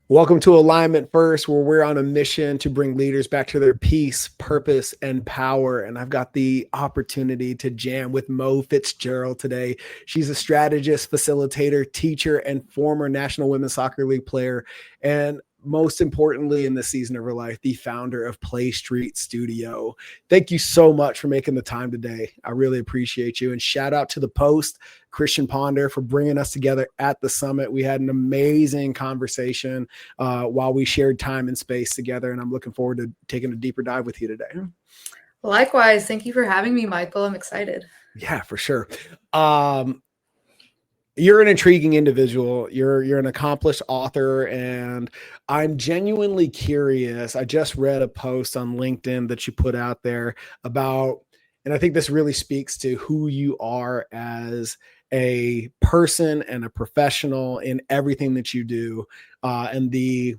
Welcome to Alignment First, where we're on a mission to bring leaders back to their peace, purpose, and power. And I've got the opportunity to jam with Mo Fitzgerald today. She's a strategist, facilitator, teacher, and former National Women's Soccer League player. And most importantly, in this season of her life, the founder of Play Street Studio. Thank you so much for making the time today. I really appreciate you. And shout out to the Post, Christian Ponder, for bringing us together at the summit. We had an amazing conversation while we shared time and space together. And I'm looking forward to taking a deeper dive with you today. Likewise. Thank you for having me, Michael. I'm excited. Yeah, for sure. You're an intriguing individual. You're an accomplished author, and I'm genuinely curious. I just read a post on LinkedIn that you put out there about, and I think this really speaks to who you are as a person and a professional in everything that you do. And the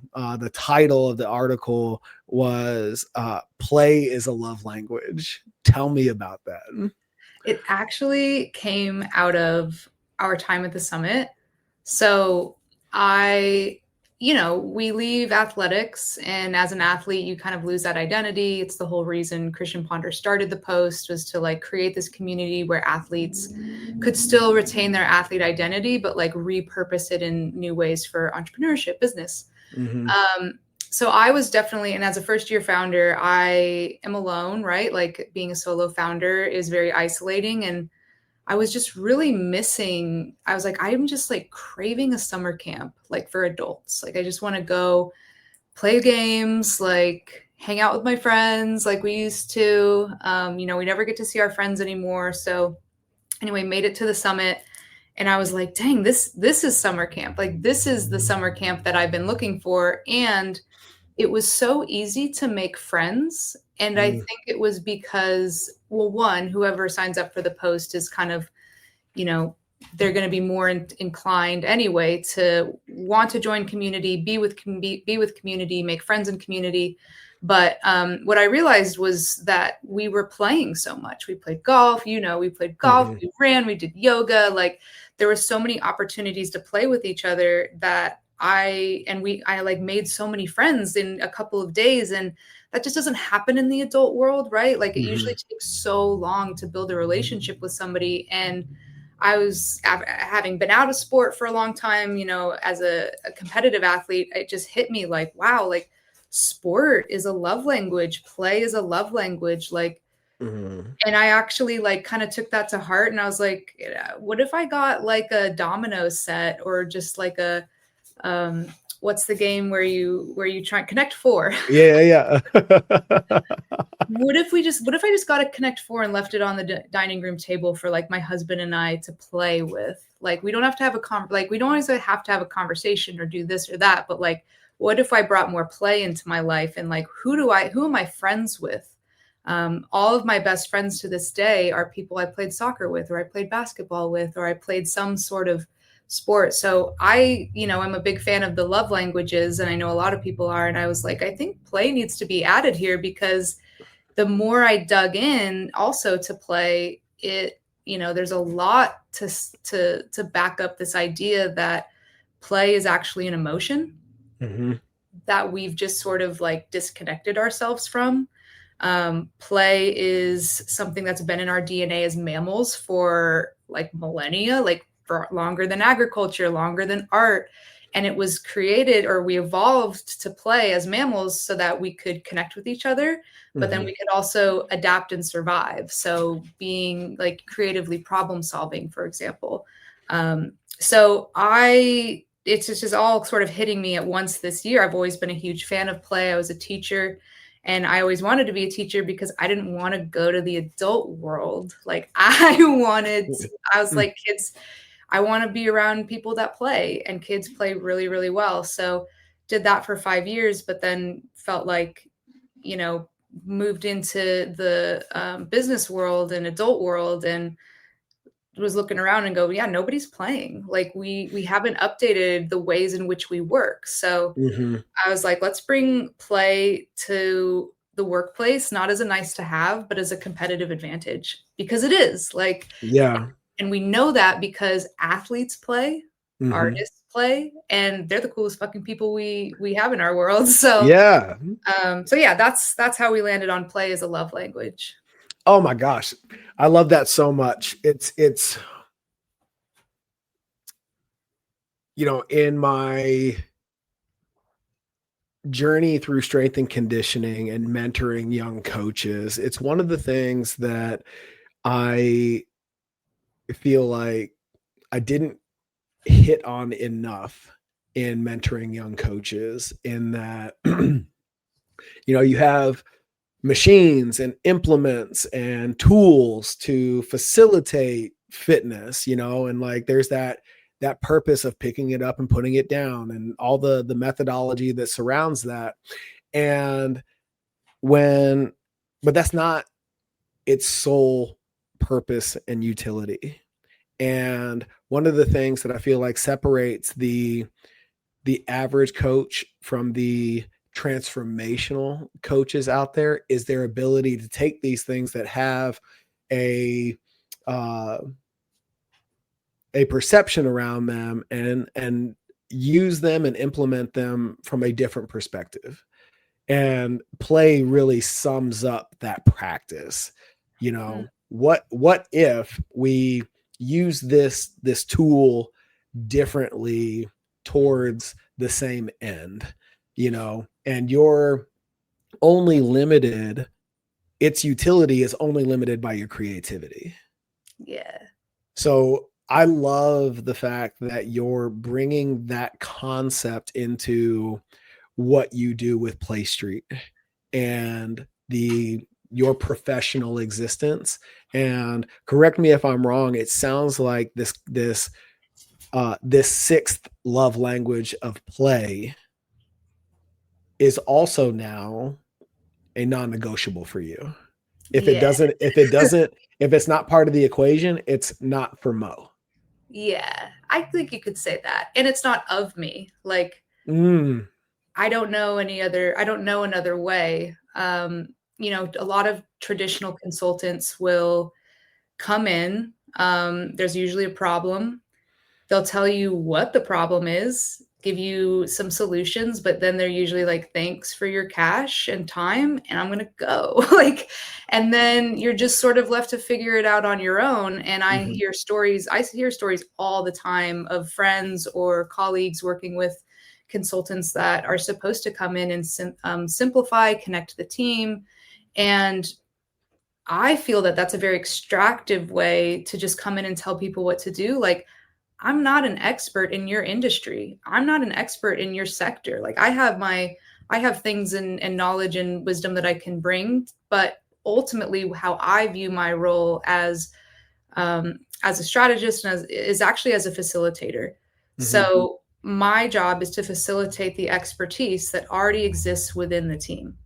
title of the article was "Play is a Love Language." Tell me about that. It actually came out of our time at the summit. So we leave athletics, and as an athlete, you kind of lose that identity. It's the whole reason Christian Ponder started the Post, was to create this community where athletes could still retain their athlete identity, but repurpose it in new ways for entrepreneurship, business. Mm-hmm. So I was definitely, and as a first year founder, I am alone, right? Being a solo founder is very isolating. And I was just really missing, I was I'm just craving a summer camp, for adults. I just want to go play games, hang out with my friends like we used to. We never get to see our friends anymore. So anyway, made it to the summit. And I was like, dang, this is summer camp. This is the summer camp that I've been looking for. And it was so easy to make friends. And I think it was because, well, one, whoever signs up for the Post is kind of, they're going to be more inclined anyway to want to join community, be with community, make friends in community. But what I realized was that we were playing so much. We played golf, we played golf, we ran, we did yoga. There were so many opportunities to play with each other that I made so many friends in a couple of days. And that just doesn't happen in the adult world, right? It usually takes so long to build a relationship with somebody. And I was, having been out of sport for a long time, as a competitive athlete, it just hit me wow, sport is a love language. Play is a love language. And I actually kind of took that to heart. And I was like, what if I got a domino set, or just a, what's the game where you try and connect four? Yeah. What if I just got a Connect Four and left it on the dining room table for my husband and I to play with? We don't have to have we don't always have to have a conversation or do this or that, but what if I brought more play into my life? And who am I friends with? All of my best friends to this day are people I played soccer with, or I played basketball with, or I played some sort of sport. So I'm a big fan of the love languages, and I know a lot of people are. And I was I think play needs to be added here, because the more I dug in also to play it, there's a lot to back up this idea that play is actually an emotion that we've just sort of disconnected ourselves from. Play is something that's been in our DNA as mammals for millennia, for longer than agriculture, longer than art. And it was created, or we evolved to play as mammals so that we could connect with each other, but then we could also adapt and survive. So being creatively problem solving, for example. It's just all sort of hitting me at once this year. I've always been a huge fan of play. I was a teacher, and I always wanted to be a teacher because I didn't want to go to the adult world. I was kids, I want to be around people that play, and kids play really, really well. So did that for 5 years, but then felt moved into the business world and adult world, and was looking around and go, yeah, nobody's playing. We haven't updated the ways in which we work. So I was let's bring play to the workplace, not as a nice to have, but as a competitive advantage, because it is yeah. And we know that because athletes play, artists play, and they're the coolest fucking people we have in our world. So Yeah. so yeah, that's how we landed on play as a love language. Oh my gosh. I love that so much. It's in my journey through strength and conditioning and mentoring young coaches, it's one of the things that I feel like I didn't hit on enough in mentoring young coaches, in that you have machines and implements and tools to facilitate fitness, and like there's that purpose of picking it up and putting it down and all the methodology that surrounds that. And but that's not its sole purpose and utility. And one of the things that I feel like separates the average coach from the transformational coaches out there is their ability to take these things that have a perception around them and use them and implement them from a different perspective. And play really sums up that practice. What if we use this tool differently towards the same end, and its utility is only limited by your creativity. Yeah. So I love the fact that you're bringing that concept into what you do with Play Street and your professional existence. And correct me if I'm wrong, it sounds like this sixth love language of play is also now a non-negotiable for you. If it's not part of the equation, it's not for Mo. Yeah, I think you could say that. And it's not of me. Like, I don't know another way. A lot of traditional consultants will come in. There's usually a problem. They'll tell you what the problem is, give you some solutions, but then they're usually like, thanks for your cash and time, and I'm going to go. And then you're just sort of left to figure it out on your own. And I hear stories all the time of friends or colleagues working with consultants that are supposed to come in and simplify, connect the team. And I feel that that's a very extractive way to just come in and tell people what to do. Like, I'm not an expert in your industry. I'm not an expert in your sector. Like, I have things and knowledge and wisdom that I can bring, but ultimately how I view my role as a strategist is actually as a facilitator. So my job is to facilitate the expertise that already exists within the team.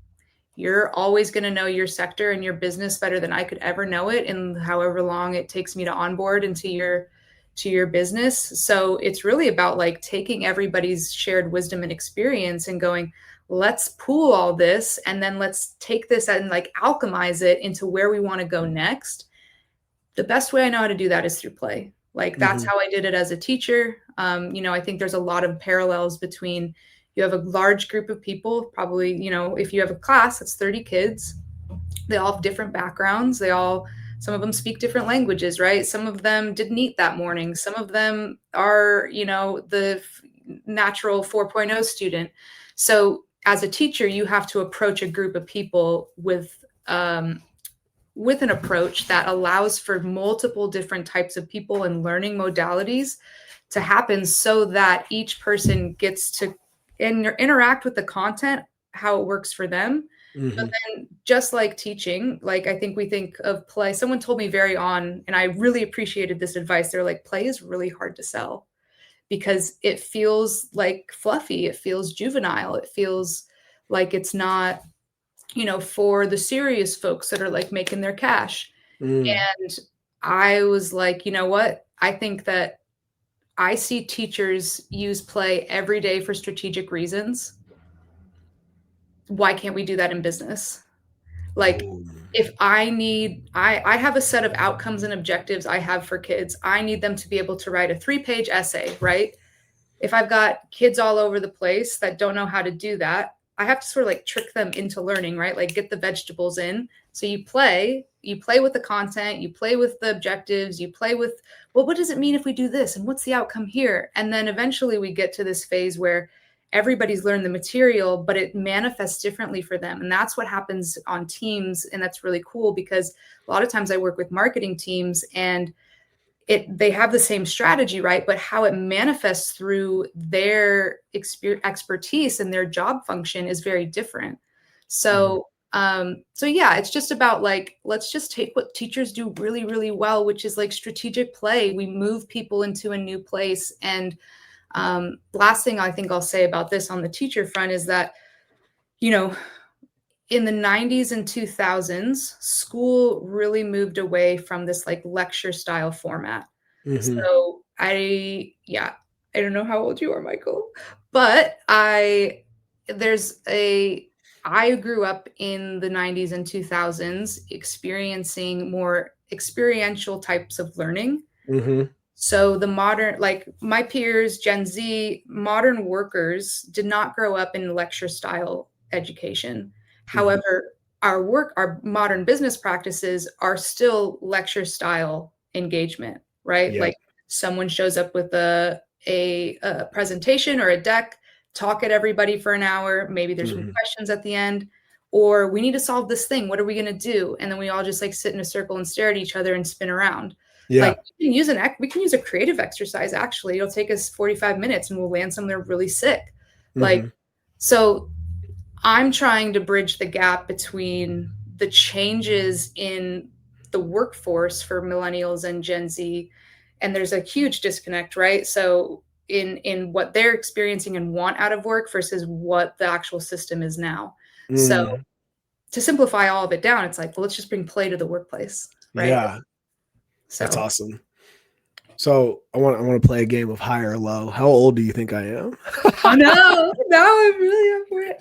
You're always going to know your sector and your business better than I could ever know it, in however long it takes me to onboard into your business. So it's really about like taking everybody's shared wisdom and experience and going, let's pool all this, and then let's take this and like alchemize it into where we want to go next. The best way I know how to do that is through play. Like, that's how I did it as a teacher. I think there's a lot of parallels between, you have a large group of people, probably, if you have a class, it's 30 kids. They all have different backgrounds. Some of them speak different languages, right? Some of them didn't eat that morning. Some of them are, the natural 4.0 student. So as a teacher, you have to approach a group of people with an approach that allows for multiple different types of people and learning modalities to happen, so that each person gets to interact with the content how it works for them. But then, just like teaching, like, I think we think of play. Someone told me very on, and I really appreciated this advice. They're like, play is really hard to sell because it feels like fluffy. It feels juvenile. It feels like it's not, for the serious folks that are like making their cash. And I was like, you know what? I think that I see teachers use play every day for strategic reasons. Why can't we do that in business? Like, if I have a set of outcomes and objectives I have for kids. I need them to be able to write a 3-page essay, right? if I've got kids all over the place that don't know how to do that, I have to sort of like trick them into learning, right? Like get the vegetables in. So you play with the content, you play with the objectives, you play with, well, what does it mean if we do this? And what's the outcome here? And then eventually we get to this phase where everybody's learned the material, but it manifests differently for them. And that's what happens on teams. And that's really cool because a lot of times I work with marketing teams and they have the same strategy, right? But how it manifests through their expertise and their job function is very different. So, so yeah, it's just about like, let's just take what teachers do really, really well, which is like strategic play. We move people into a new place. And last thing I think I'll say about this on the teacher front is that, you know, in the 90s and 2000s, school really moved away from this like lecture style format. So I don't know how old you are, Michael, but I grew up in the 90s and 2000s experiencing more experiential types of learning. So the modern, like my peers, Gen Z, modern workers did not grow up in lecture style education. However, our modern business practices are still lecture style engagement, right? Like someone shows up with a presentation or a deck, talk at everybody for an hour. Maybe there's some questions at the end, or we need to solve this thing. What are we going to do? And then we all just like sit in a circle and stare at each other and spin around. Like we can use a creative exercise. Actually, it'll take us 45 minutes and we'll land somewhere really sick. Like, so I'm trying to bridge the gap between the changes in the workforce for millennials and Gen Z. And there's a huge disconnect, right? So in what they're experiencing and want out of work versus what the actual system is now. So to simplify all of it down, it's like, well, let's just bring play to the workplace, right? Yeah. So. That's awesome. So I want to play a game of high or low. How old do you think I am? No, I'm really up for it.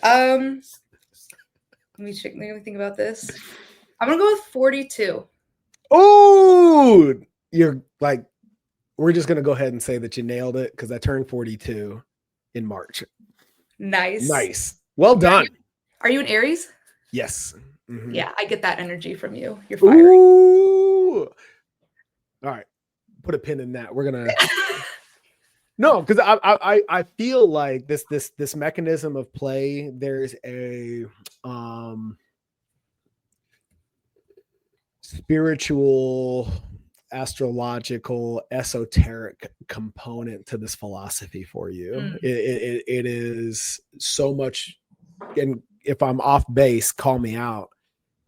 Let me think about this. I'm gonna go with 42. Oh, you're like, we're just gonna go ahead and say that you nailed it because I turned 42 in March. Nice. Well done. Are you an Aries? Yes. Yeah, I get that energy from you. You're fiery. Ooh. All right, put a pin in that. We're gonna no, because I feel like this mechanism of play. There's a spiritual, astrological, esoteric component to this philosophy for you. It is so much, and if I'm off base, call me out.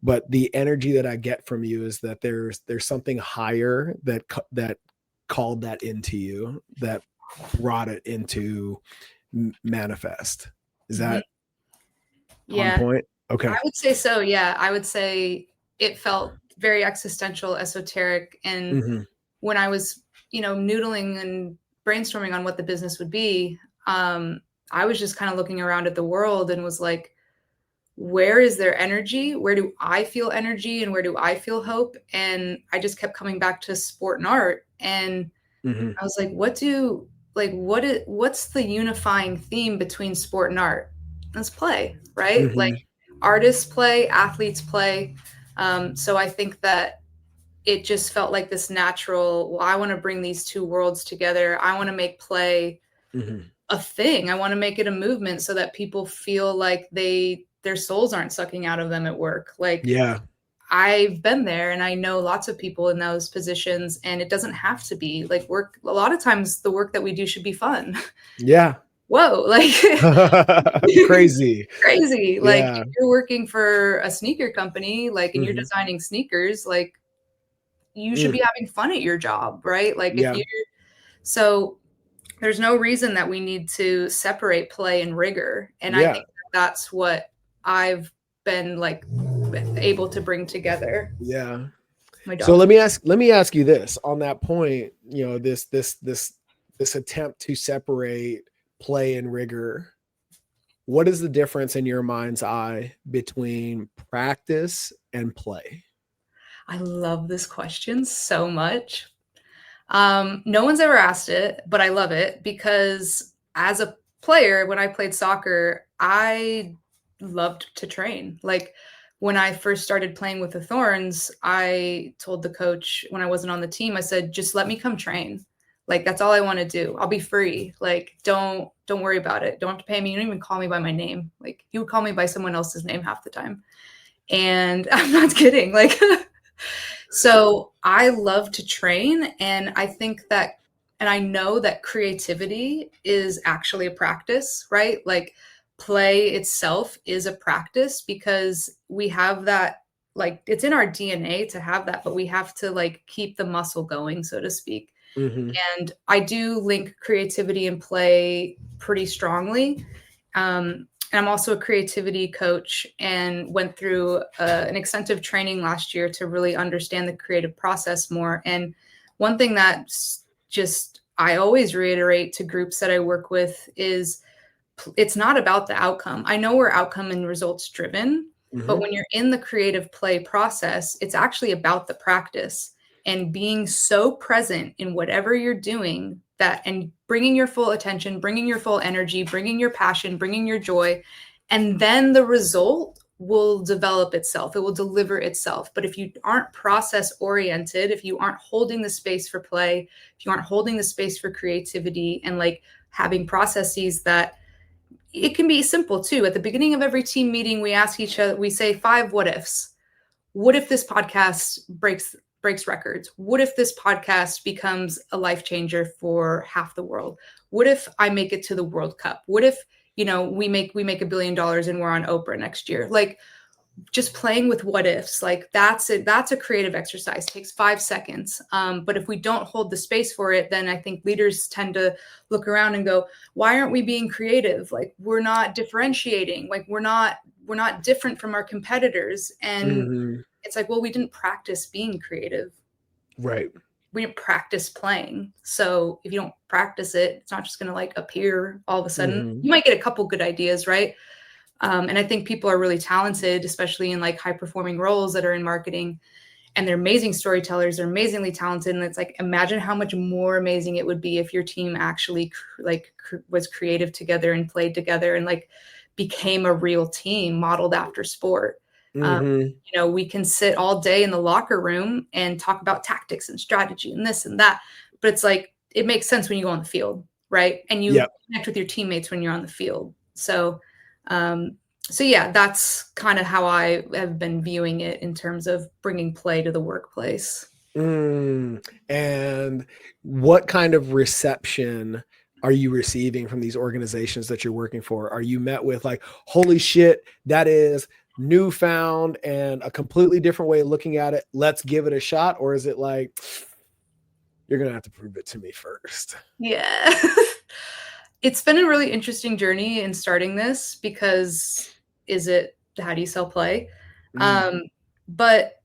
But the energy that I get from you is that there's something higher that called that into you, that brought it into manifest. Is that on point? Okay. I would say so. Yeah, I would say it felt very existential, esoteric. And when I was, noodling and brainstorming on what the business would be, I was just kind of looking around at the world and was like, where is there energy? Where do I feel energy and where do I feel hope? And I just kept coming back to sport and art. And I was like, what's the unifying theme between sport and art? Let's play, right? Like artists play, athletes play. So I think that it just felt like this natural, well, I want to bring these two worlds together. I want to make play a thing. I want to make it a movement so that people feel like their souls aren't sucking out of them at work. Like, I've been there and I know lots of people in those positions, and it doesn't have to be like work. A lot of times the work that we do should be fun. Yeah. Whoa. Like crazy. Like if you're working for a sneaker company, like, and you're designing sneakers, like you should be having fun at your job, right? Like so there's no reason that we need to separate play and rigor. And I think that's what I've been like able to bring together. Yeah. So let me ask you this on that point, this attempt to separate play and rigor. What is the difference in your mind's eye between practice and play? I love this question so much. No one's ever asked it, but I love it because as a player, when I played soccer, I loved to train. Like when I first started playing with the Thorns, I told the coach when I wasn't on the team, I said, just let me come train. Like that's all I want to do. I'll be free. Like don't worry about it. Don't have to pay me. You don't even call me by my name. Like he would call me by someone else's name half the time. And I'm not kidding. Like so I love to train, and I think that, and I know that creativity is actually a practice, right? Like play itself is a practice because we have that, like it's in our DNA to have that, but we have to like keep the muscle going, so to speak. Mm-hmm. And I do link creativity and play pretty strongly. And I'm also a creativity coach and went through an extensive training last year to really understand the creative process more. And one thing that just I always reiterate to groups that I work with is it's not about the outcome. I know we're outcome and results driven, but when you're in the creative play process, it's actually about the practice and being so present in whatever you're doing that, and bringing your full attention, bringing your full energy, bringing your passion, bringing your joy, and then the result will develop itself. It will deliver itself. But if you aren't process oriented, if you aren't holding the space for play, if you aren't holding the space for creativity and like having processes that, it can be simple too. At the beginning of every team meeting, we ask each other, we say 5 what ifs. What if this podcast breaks records? What if this podcast becomes a life changer for half the world? What if I make it to the World Cup? What if, we make $1 billion and we're on Oprah next year? Like just playing with what ifs, like that's a creative exercise. It takes 5 seconds. But if we don't hold the space for it, then I think leaders tend to look around and go, why aren't we being creative? Like we're not differentiating, like we're not different from our competitors. And it's like, well, we didn't practice being creative. Right. We didn't practice playing. So if you don't practice it, it's not just going to like appear all of a sudden. You might get a couple good ideas, right? And I think people are really talented, especially in like high performing roles that are in marketing, and they're amazing storytellers. They're amazingly talented. And it's like, imagine how much more amazing it would be if your team actually was creative together and played together and like became a real team modeled after sport. We can sit all day in the locker room and talk about tactics and strategy and this and that, but it's like, it makes sense when you go on the field, right? And you connect with your teammates when you're on the field. So yeah, that's kind of how I have been viewing it in terms of bringing play to the workplace. And what kind of reception are you receiving from these organizations that you're working for? Are you met with like, holy shit, that is newfound and a completely different way of looking at it, let's give it a shot? Or is it like, you're going to have to prove it to me first? Yeah. It's been a really interesting journey in starting this because how do you sell play? But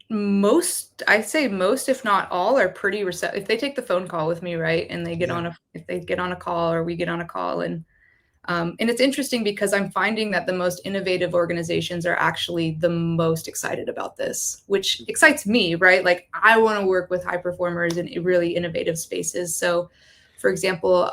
I'd say most, if not all, are pretty receptive. If they take the phone call with me, right, and if they get on a call or we get on a call, and it's interesting because I'm finding that the most innovative organizations are actually the most excited about this, which excites me, right? Like I want to work with high performers in really innovative spaces. So, for example,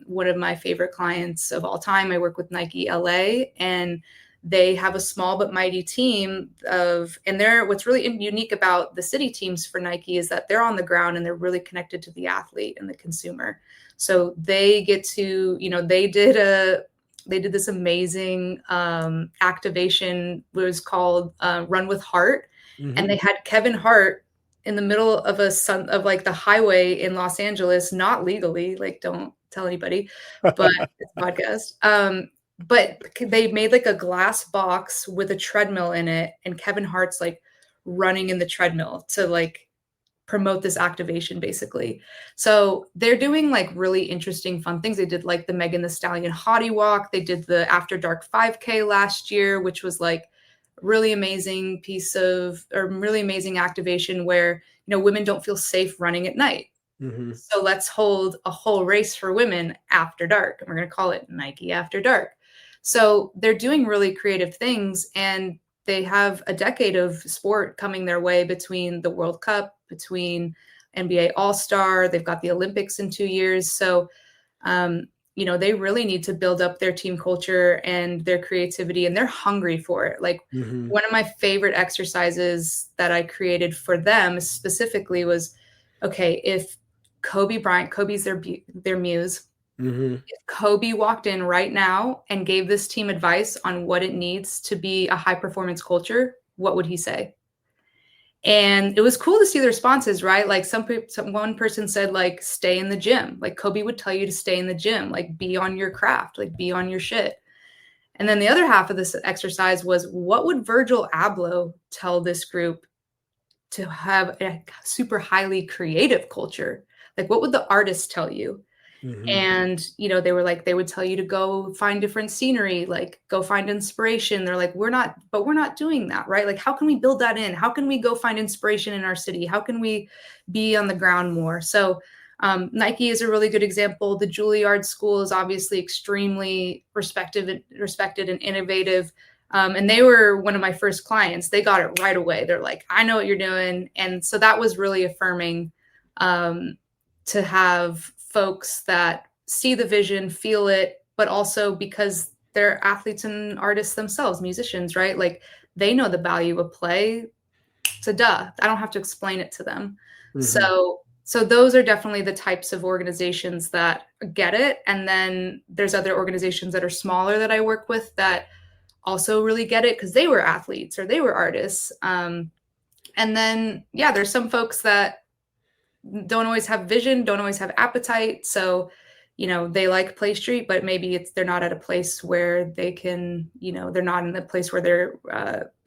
one of my favorite clients of all time, I work with Nike LA, and they have a small but mighty team what's really unique about the city teams for Nike is that they're on the ground and they're really connected to the athlete and the consumer. So they get to, they did this amazing activation. It was called Run with Heart. And they had Kevin Hart in the middle of like the highway in Los Angeles, not legally, like don't tell anybody, but it's a podcast. But they made like a glass box with a treadmill in it, and Kevin Hart's like running in the treadmill to like promote this activation basically. So they're doing like really interesting fun things. They did like the Megan Thee Stallion Hottie Walk. They did the After Dark 5K last year, which was like really amazing really amazing activation where, women don't feel safe running at night. So let's hold a whole race for women after dark. And we're going to call it Nike After Dark. So they're doing really creative things, and they have a decade of sport coming their way between the World Cup, between NBA All-Star. They've got the Olympics in 2 years. So, they really need to build up their team culture and their creativity, and they're hungry for it. Like one of my favorite exercises that I created for them specifically was, okay, if Kobe Bryant, Kobe's their muse. If Kobe walked in right now and gave this team advice on what it needs to be a high performance culture, what would he say? And it was cool to see the responses, right? Like one person said, like, stay in the gym. Like Kobe would tell you to stay in the gym, like be on your craft, like be on your shit. And then the other half of this exercise was, what would Virgil Abloh tell this group to have a super highly creative culture? Like what would the artist tell you? And, they were like, they would tell you to go find different scenery, like go find inspiration. They're like, we're not doing that, right? Like, how can we build that in? How can we go find inspiration in our city? How can we be on the ground more? So Nike is a really good example. The Juilliard School is obviously extremely respected and innovative. And they were one of my first clients. They got it right away. They're like, I know what you're doing. And so that was really affirming to have folks that see the vision, feel it, but also because they're athletes and artists themselves, musicians, right? Like they know the value of play. So I don't have to explain it to them. So those are definitely the types of organizations that get it. And then there's other organizations that are smaller that I work with that also really get it because they were athletes or they were artists. And then, there's some folks that don't always have vision, don't always have appetite. So, they like Play Street, but maybe they're not at a place where they can, they're not in the place where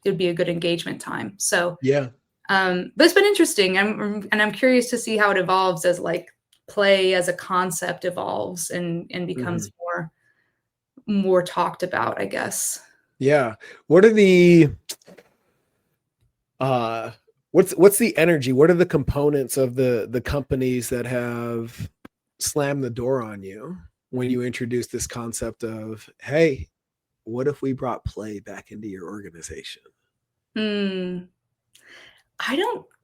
it'd be a good engagement time. So, but it's been interesting. I'm curious to see how it evolves as like play as a concept evolves and becomes more talked about, I guess. Yeah. What are the, what's the energy? What are the components of the companies that have slammed the door on you when you introduce this concept of, hey, what if we brought play back into your organization?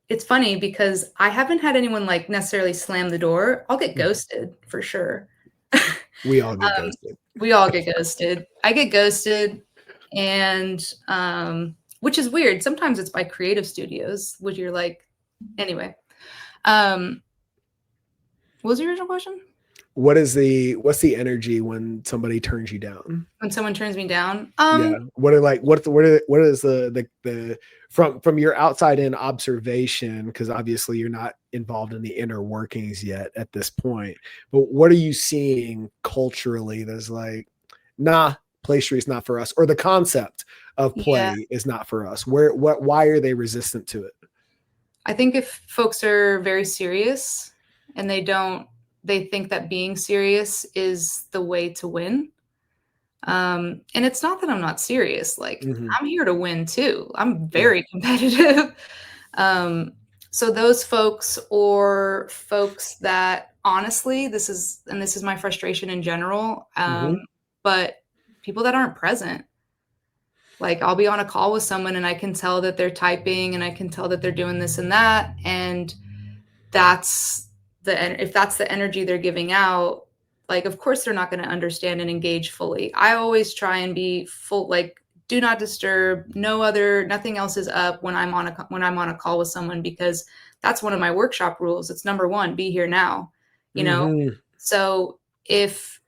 It's funny because I haven't had anyone like necessarily slam the door. I'll get ghosted for sure. We all get ghosted. We all get ghosted. I get ghosted, and which is weird. Sometimes it's by creative studios, which you're like, anyway. What was the original question? What's the energy when somebody turns you down? When someone turns me down? What is the from your outside in observation, because obviously you're not involved in the inner workings yet at this point, but what are you seeing culturally that's like, nah, Play Street's not for us, or the concept of play is not for us? Why are they resistant to it? I think if folks are very serious and they think that being serious is the way to win. And it's not that I'm not serious. Like I'm here to win too. I'm very competitive. So those folks, or folks that honestly, this is my frustration in general. But people that aren't present, like I'll be on a call with someone and I can tell that they're typing and I can tell that they're doing this and that. And if that's the energy they're giving out, like, of course they're not going to understand and engage fully. I always try and be full, like, do not disturb, nothing else is up when I'm on a call with someone, because that's one of my workshop rules. It's number one, be here now, So if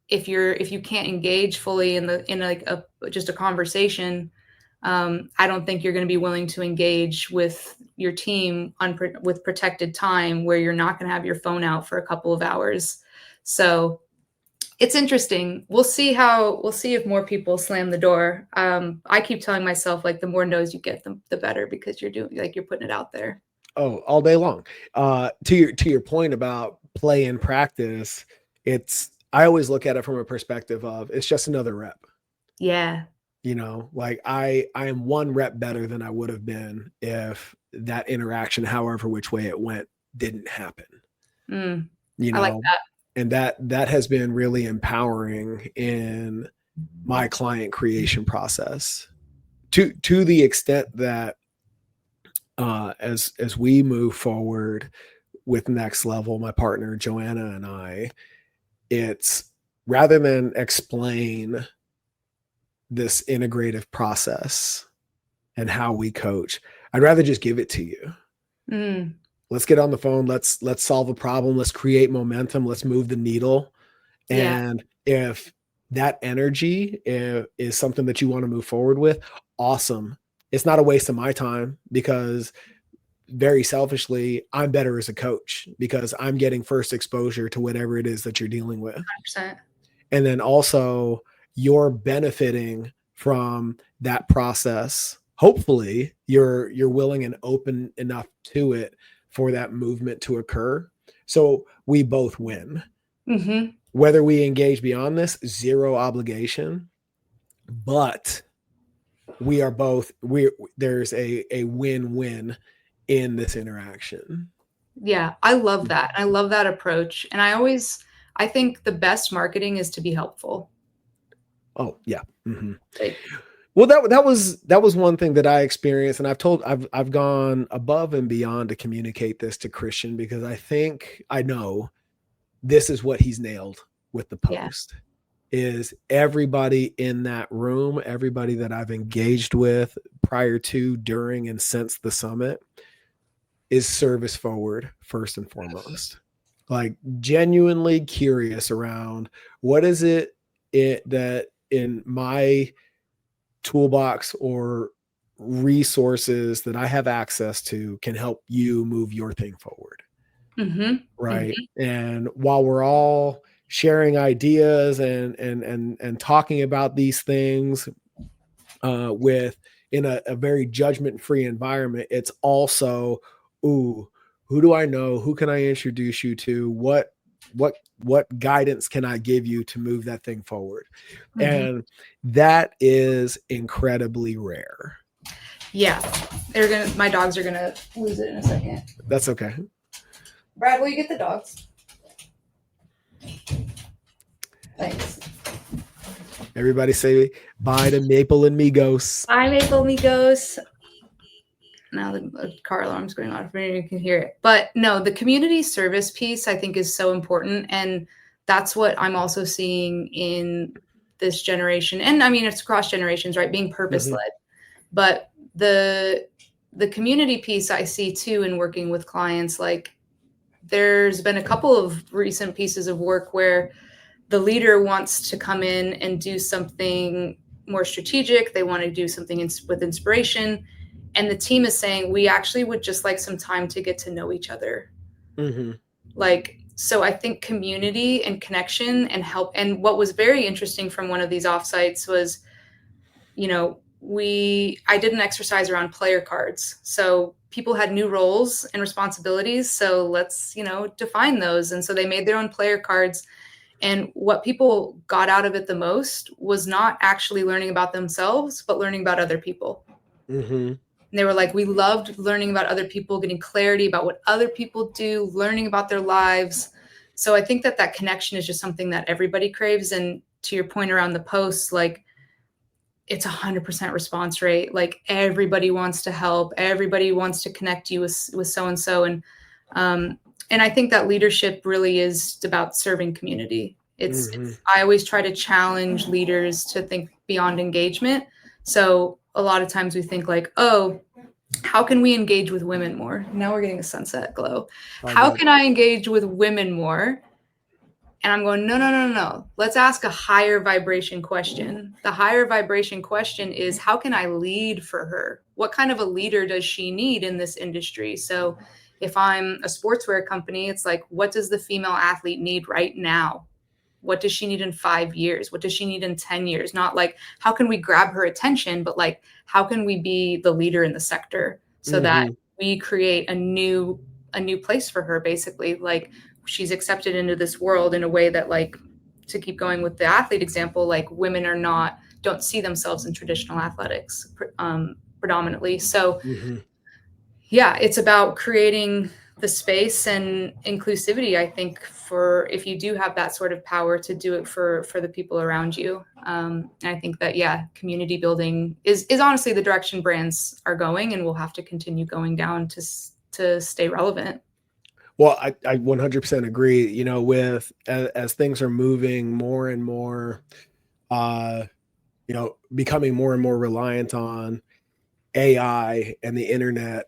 you can't engage fully in just a conversation, I don't think you're going to be willing to engage with your team with protected time, where you're not going to have your phone out for a couple of hours. So it's interesting. We'll see if more people slam the door. I keep telling myself, like, the more no's you get, the better, because you're putting it out there. Oh, all day long. To your point about play and practice, I always look at it from a perspective of, it's just another rep. Yeah. Like I am one rep better than I would have been if that interaction, however which way it went, didn't happen. I like that. And that has been really empowering in my client creation process, to the extent that as we move forward with Next Level, my partner Joanna and I, it's rather than explain this integrative process and how we coach, I'd rather just give it to you. Mm. Let's get on the phone. Let's solve a problem. Let's create momentum. Let's move the needle. Yeah. And if that energy is something that you want to move forward with, awesome. It's not a waste of my time, because very selfishly, I'm better as a coach because I'm getting first exposure to whatever it is that you're dealing with. 100%. And then also you're benefiting from that process. Hopefully you're willing and open enough to it for that movement to occur. So we both win. Mm-hmm. Whether we engage beyond this, zero obligation, but we are both, there's a win-win in this interaction. Yeah, I love that. I love that approach. And I think the best marketing is to be helpful. Oh yeah. Mm-hmm. Like, Well, that was one thing that I experienced, and I've gone above and beyond to communicate this to Christian, because I know this is what he's nailed with the post. Is everybody in that room, everybody that I've engaged with prior to, during, and since the summit, is service forward first and foremost. Like genuinely curious around what is it that in my toolbox or resources that I have access to can help you move your thing forward. mm-hmm. Right. Mm-hmm. And while we're all sharing ideas and talking about these things with in a very judgment-free environment, it's also, ooh, who do I know? Who can I introduce you to? What guidance can I give you to move that thing forward? Mm-hmm. And that is incredibly rare. Yeah. My dogs are gonna lose it in a second. That's okay. Brad, will you get the dogs? Thanks. Everybody say bye to Maple and Migos. Bye, Maple Migos. Now the car alarm's going off, you can hear it. But no, the community service piece I think is so important. And that's what I'm also seeing in this generation. And I mean, it's across generations, right? Being purpose-led. Mm-hmm. But the community piece I see too in working with clients, like there's been a couple of recent pieces of work where the leader wants to come in and do something more strategic. They want to do something with inspiration. And the team is saying, we actually would just like some time to get to know each other. Mm-hmm. So I think community and connection and help. And what was very interesting from one of these offsites was, I did an exercise around player cards. So people had new roles and responsibilities. So let's, define those. And so they made their own player cards. And what people got out of it the most was not actually learning about themselves, but learning about other people. Mm-hmm. And they were like, we loved learning about other people, getting clarity about what other people do, learning about their lives. So I think that connection is just something that everybody craves. And to your point around the posts, like it's 100% response rate. Like everybody wants to help. Everybody wants to connect you with so-and-so. And I think that leadership really is about serving community. I always try to challenge leaders to think beyond engagement. So a lot of times we think like, oh, how can we engage with women more? Now we're getting a sunset glow. How can I engage with women more? And I'm going, no. Let's ask a higher vibration question. The higher vibration question is, how can I lead for her? What kind of a leader does she need in this industry? So if I'm a sportswear company, it's like, what does the female athlete need right now? What does she need in 5 years? What does she need in 10 years? Not like, how can we grab her attention, but like, how can we be the leader in the sector so that we create a new place for her, basically. Like she's accepted into this world in a way that, like, to keep going with the athlete example, like women don't see themselves in traditional athletics predominantly. So yeah, it's about creating the space and inclusivity, I think, for if you do have that sort of power to do it for the people around you. I think that, yeah, community building is honestly the direction brands are going, and will have to continue going down to stay relevant. Well, I 100% agree, you know, with as things are moving more and more, uh, you know, becoming more and more reliant on AI and the internet,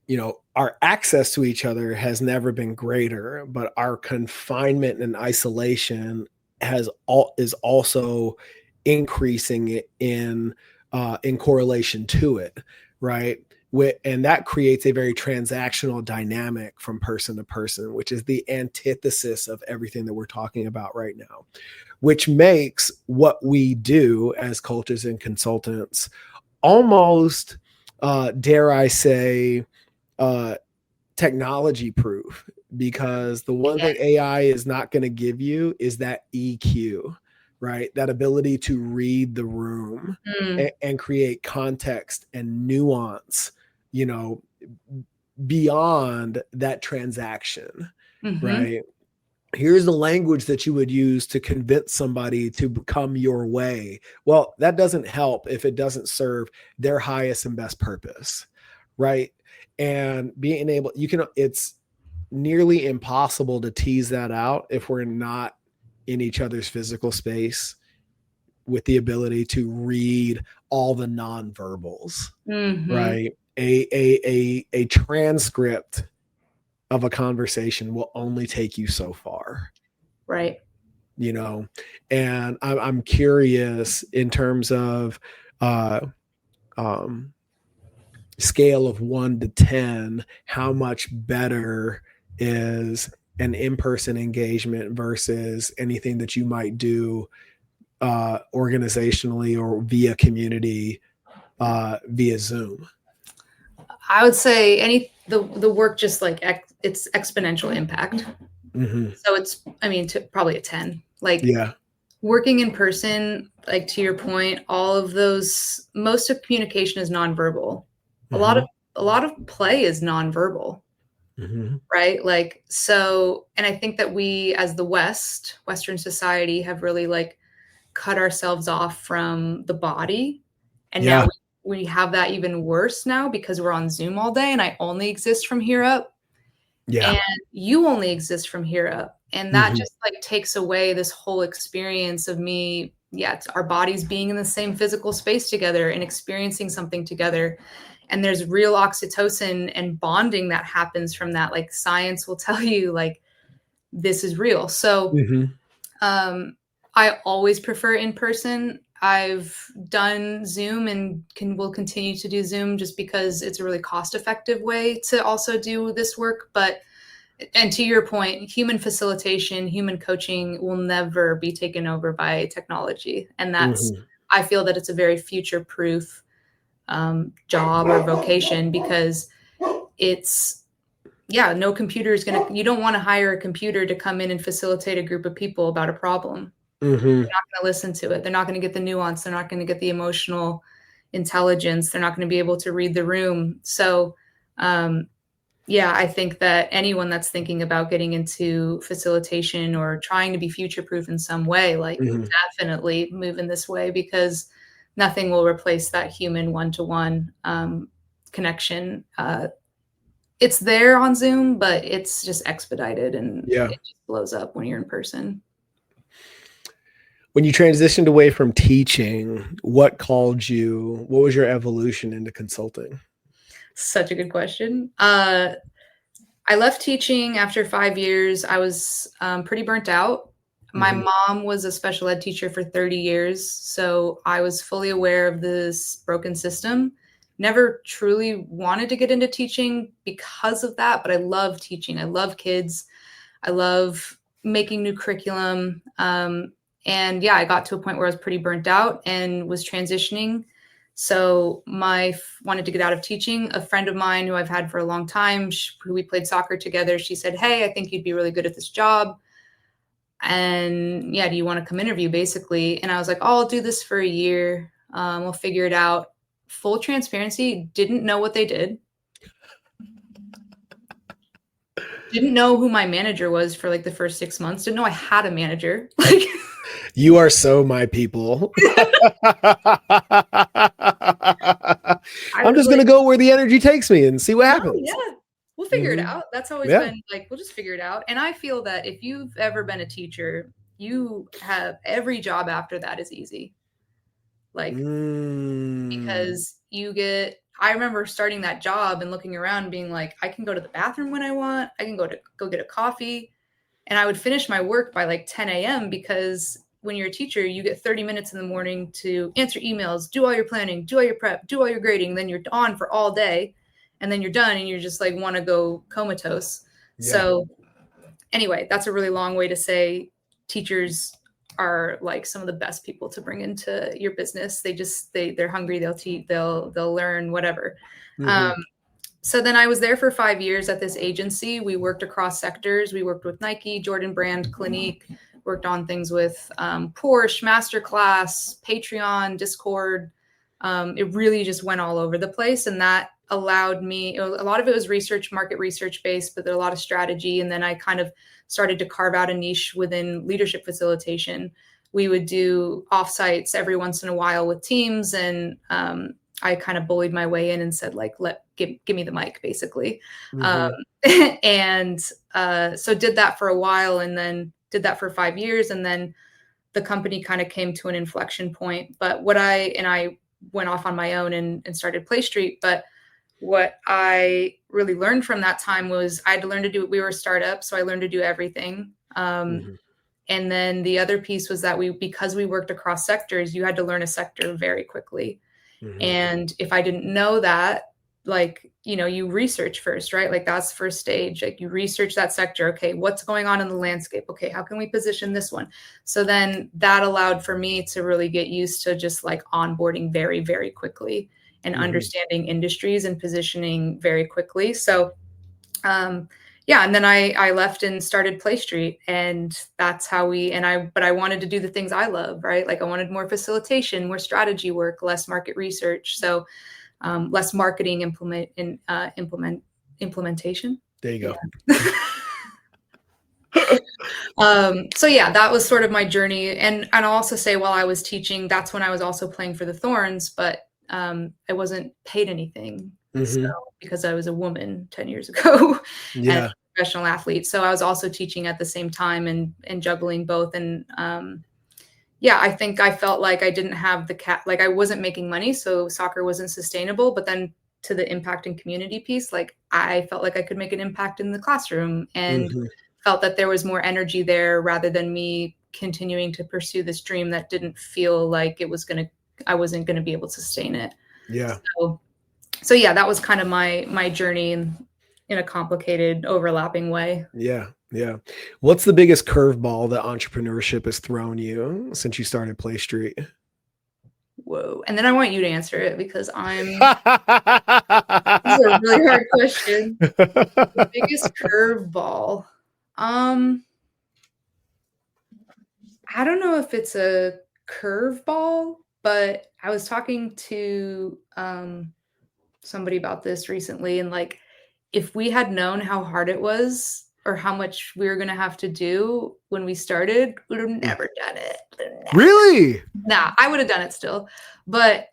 you know, our access to each other has never been greater, but our confinement and isolation is also increasing in correlation to it, right? And that creates a very transactional dynamic from person to person, which is the antithesis of everything that we're talking about right now, which makes what we do as coaches and consultants almost, dare I say, uh, technology proof, because the one Yeah. thing AI is not going to give you is that EQ, right? That ability to read the room and create context and nuance, you know, beyond that transaction, Mm-hmm. right? Here's the language that you would use to convince somebody to come your way. Well, that doesn't help if it doesn't serve their highest and best purpose, right? And being able, it's nearly impossible to tease that out if we're not in each other's physical space with the ability to read all the nonverbals, Mm-hmm. right? A transcript of a conversation will only take you so far, Right. you know. And I'm curious in terms of uh um scale of 1 to 10, how much better is an in-person engagement versus anything that you might do organizationally or via community, via Zoom. I would say the work just like it's exponential impact. Mm-hmm. So it's, I mean, probably a 10. Like Yeah. working in person, like to your point, all of those, most of communication is nonverbal. A lot Mm-hmm. of a lot of play is nonverbal, Mm-hmm. right? Like so, and I think that we as the Western society have really like cut ourselves off from the body. And now Yeah. we have that even worse now because we're on Zoom all day and I only exist from here up Yeah. and you only exist from here up. And that Mm-hmm. just like takes away this whole experience of me, yeah, it's our bodies being in the same physical space together and experiencing something together. And there's real oxytocin and bonding that happens from that. Like science will tell you, like, this is real. So Mm-hmm. I always prefer in person. I've done Zoom and will continue to do Zoom just because it's a really cost effective way to also do this work. But and to your point, human facilitation, human coaching will never be taken over by technology. And that's, Mm-hmm. I feel that it's a very future proof job or vocation because it's, yeah, no computer is going to, you don't want to hire a computer to come in and facilitate a group of people about a problem. Mm-hmm. They're not going to listen to it. They're not going to get the nuance. They're not going to get the emotional intelligence. They're not going to be able to read the room. So, yeah, I think that anyone that's thinking about getting into facilitation or trying to be future proof in some way, like Mm-hmm. definitely move in this way because nothing will replace that human one-to-one connection. It's there on Zoom, but it's just expedited and Yeah. it just blows up when you're in person. When you transitioned away from teaching, what was your evolution into consulting? Such a good question. I left teaching after 5 years. I was pretty burnt out. My Mm-hmm. mom was a special ed teacher for 30 years, so I was fully aware of this broken system. Never truly wanted to get into teaching because of that, but I love teaching. I love kids. I love making new curriculum. And yeah, I got to a point where I was pretty burnt out and was transitioning. So wanted to get out of teaching. A friend of mine who I've had for a long time, who we played soccer together, she said, "Hey, I think you'd be really good at this job. And yeah, do you want to come interview basically?" And I was like, "Oh, I'll do this for a year. We'll figure it out." Full transparency, didn't know what they did. Didn't know who my manager was for like the first 6 months. Didn't know I had a manager. Like You are so my people. I I'm was just going like, to go where the energy takes me and see what no, happens. yeah. we'll figure it out. That's always Yeah. been like, we'll just figure it out. And I feel that if you've ever been a teacher, you have every job after that is easy. Like, because I remember starting that job and looking around and being like, I can go to the bathroom when I want. I can go get a coffee. And I would finish my work by like 10 a.m. because when you're a teacher, you get 30 minutes in the morning to answer emails, do all your planning, do all your prep, do all your grading. Then you're on for all day. And then you're done and you're just like want to go comatose. Yeah. So anyway, that's a really long way to say teachers are like some of the best people to bring into your business. They're hungry, they'll teach, they'll learn, whatever. So then I was there for 5 years at this agency. We worked across sectors. We worked with Nike, Jordan Brand, Clinique, worked on things with Porsche, Masterclass, Patreon, Discord. It really just went all over the place. And that allowed me, a lot of it was market research based, but there a lot of strategy. And then I kind of started to carve out a niche within leadership facilitation. We would do offsites every once in a while with teams. And I kind of bullied my way in and said, like, give me the mic, basically. And so did that for a while and then did that for 5 years. And then the company kind of came to an inflection point. But I went off on my own and started Play Street. But what I really learned from that time was I had to learn to we were a startup. So I learned to do everything. And then the other piece was that because we worked across sectors, you had to learn a sector very quickly. And if I didn't know that, like, you research first, right? Like that's first stage. Like you research that sector. Okay, what's going on in the landscape? Okay, how can we position this one? So then that allowed for me to really get used to just like onboarding very, very quickly and understanding industries and positioning very quickly. So, yeah. And then I left and started Play Street, and that's how but I wanted to do the things I love, right? Like I wanted more facilitation, more strategy work, less market research. So, less marketing implementation. There you go. So yeah, that was sort of my journey. And I'll also say while I was teaching, that's when I was also playing for the Thorns, but I wasn't paid anything. So, because I was a woman 10 years ago and a professional athlete. So I was also teaching at the same time and juggling both. And yeah, I think I felt like I didn't have like I wasn't making money. So soccer wasn't sustainable. But then to the impact and community piece, like I felt like I could make an impact in the classroom and felt that there was more energy there rather than me continuing to pursue this dream that didn't feel like I wasn't going to be able to sustain it. Yeah. So yeah, that was kind of my journey in a complicated, overlapping way. Yeah. Yeah. What's the biggest curveball that entrepreneurship has thrown you since you started Play Street? Whoa. And then I want you to answer it because this is a really hard question. The biggest curveball. I don't know if it's a curveball, but I was talking to somebody about this recently, and like if we had known how hard it was or how much we were going to have to do when we started, we would have never done it. Really? Nah, I would have done it still. But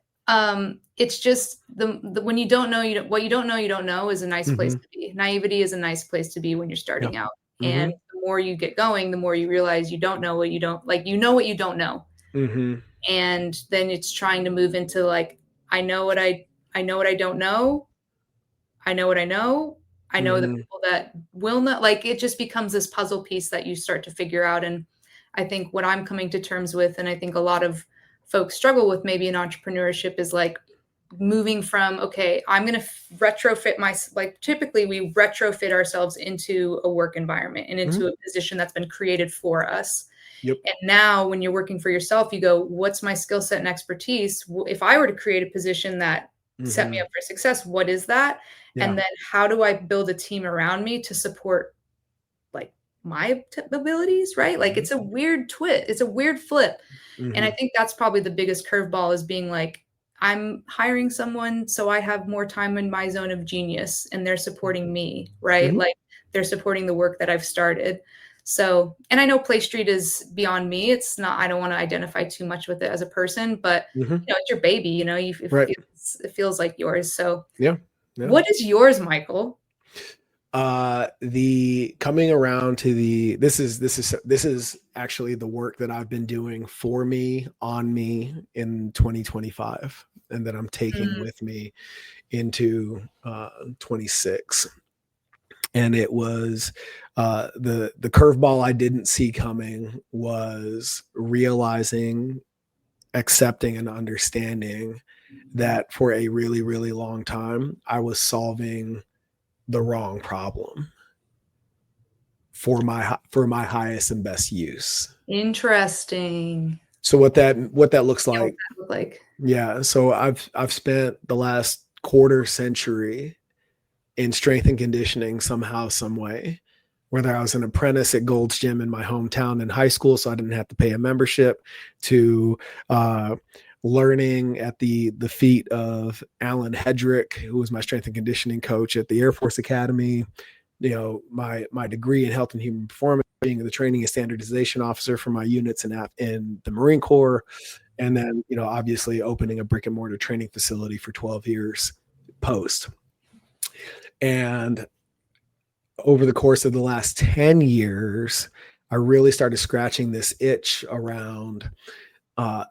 it's just when you don't know, what you don't know is a nice place to be. Naivety is a nice place to be when you're starting out. And the more you get going, the more you realize you don't know what you don't like. You know what you don't know. And then it's trying to move into like, I know what I don't know. I know what I know. I know the people that will not. Like it just becomes this puzzle piece that you start to figure out. And I think what I'm coming to terms with, and I think a lot of folks struggle with maybe in entrepreneurship, is like moving from, okay, I'm going to retrofit like typically we retrofit ourselves into a work environment and into a position that's been created for us. And now when you're working for yourself, you go, what's my skill set and expertise? If I were to create a position that set me up for success, what is that? And then how do I build a team around me to support like my abilities, right? Like it's a weird twist. It's a weird flip. And I think that's probably the biggest curveball, is being like, I'm hiring someone so I have more time in my zone of genius and they're supporting me, right? Like they're supporting the work that I've started. So, and I know Play Street is beyond me. It's not, I don't want to identify too much with it as a person, but it's your baby, it feels like yours. So what is yours, Michael? The coming around to this is actually the work that I've been doing for me, on me in 2025, and that I'm taking with me into 26. And it was the curveball I didn't see coming was realizing, accepting, and understanding that for a really, really long time I was solving the wrong problem for my highest and best use. Interesting. So what that looks like, look like? Yeah. So I've spent the last quarter century in strength and conditioning somehow, some way. Whether I was an apprentice at Gold's Gym in my hometown in high school, so I didn't have to pay a membership, to learning at the feet of Alan Hedrick, who was my strength and conditioning coach at the Air Force Academy. You know, my degree in health and human performance, being the training and standardization officer for my units in the Marine Corps, and then, you know, obviously opening a brick and mortar training facility for 12 years post. And over the course of the last 10 years, I really started scratching this itch around